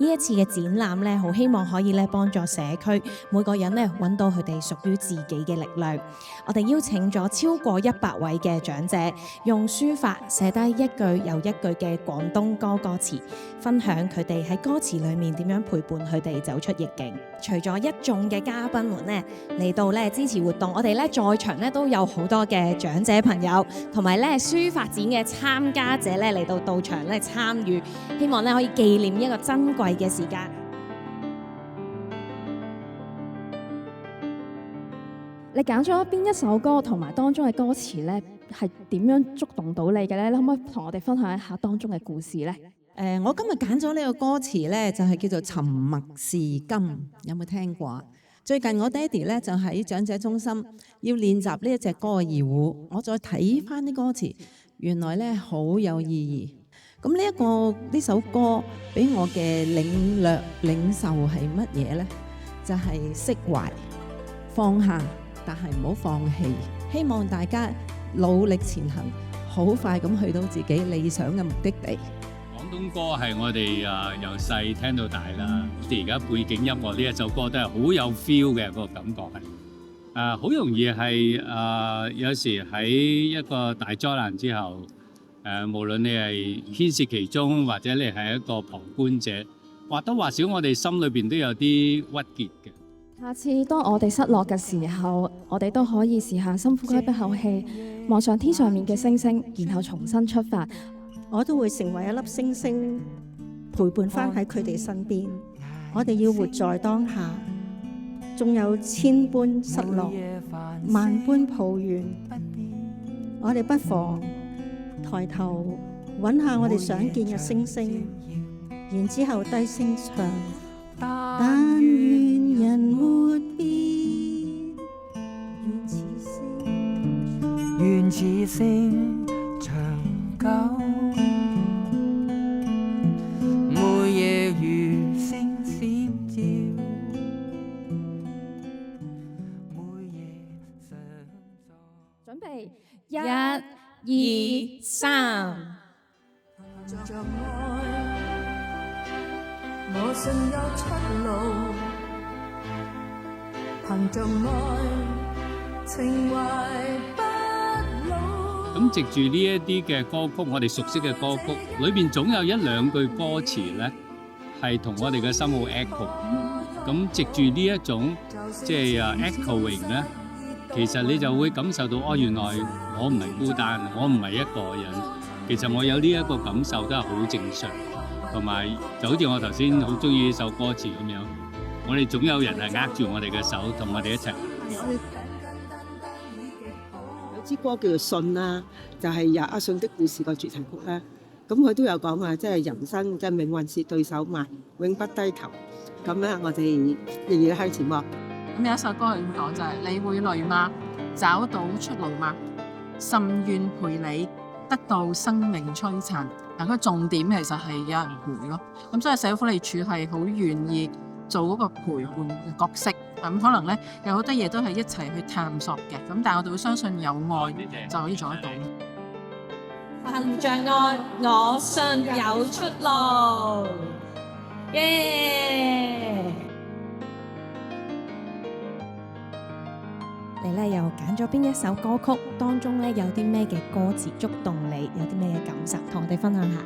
呢一次嘅展覽咧，好希望可以咧幫助社區每個人咧揾到佢哋屬於自己嘅力量。我哋邀請咗超過100位嘅長者，用書法寫低一句又一句嘅廣東歌歌詞，分享佢哋喺歌詞裏面點樣陪伴佢哋走出逆境。除咗一眾嘅嘉賓們咧嚟到咧支持活動，我哋咧在場咧都有好多嘅長者朋友，同埋咧書法展嘅參加者咧嚟到場咧參與，希望咧可以紀念一個珍貴嘅時間。你揀咗邊一首歌同埋當中嘅歌詞咧，係點樣觸動到你嘅咧？你可唔可以同我哋分享一下當中嘅故事咧？我今日揀咗呢個歌詞咧，就係叫做《沉默是金》，有冇聽過啊？最近我爹哋咧就喺長者中心要練習呢一隻歌嘅二胡，我再睇翻啲歌詞，原來咧好有意義。咁呢首歌俾我嘅領略領受係乜嘢咧？就係釋懷、放下，但係唔好放棄。希望大家努力前行，好快咁去到自己理想嘅目的地。廣東歌係我哋由細聽到大啦，而家背景音樂呢一首歌都係好有 feel 嘅，個感覺係好容易係有時喺一個大災難之後，無論你係牽涉其中或者你係一個旁觀者，或多或少我哋心裏邊都有啲鬱結嘅。下次當我哋失落嘅時候，我哋都可以試下深呼吸一口氣，望上天上面嘅星星，然後重新出發。我都會成為一粒星星，陪伴翻喺佢哋身邊。我哋要活在當下，縱有千般失落，萬般抱怨，我哋不妨抬頭揾下我哋想見嘅星星，然之後低聲唱。但願人沒變，願此星長久，每夜如星閃照，每夜常在。準備1、2、3。着愛，我信有出路，憑着愛，情懷不老。咁藉住呢一啲嘅歌曲，我哋熟悉嘅歌曲裏邊總有一兩句歌詞咧，係同我哋嘅心好 echo。咁藉住呢一種即係echoing 咧，其實你就會感受到哦，原來我唔係孤單，我唔係一個人。其實我有呢一個感受都係好正常，同埋就好似我頭先好中意呢首歌詞咁樣，我哋總有人係握住我哋嘅手，同我哋一齊。有支歌叫做《信》啦，就係阿信的故事個主題曲啦。咁佢都有講話，即係人生即係命運是對手嘛，永不低頭。咁咧，我哋仍然向前望。咁有一首歌係咁講就係：你會累嗎？找到出路嗎？甚願陪你得到生命璀璨。嗱，個重點其實係有人陪咯。咁所以社會福利署係好願意做嗰個陪伴嘅角色。咁可能咧有好多嘢都係一齊去探索嘅。咁但係我哋會相信有愛就可以做得到。憑着愛，我信有出路。耶！你咧又揀咗邊一首歌曲？當中咧有啲咩嘅歌詞觸動你？有啲咩嘅感受？同我哋分享下。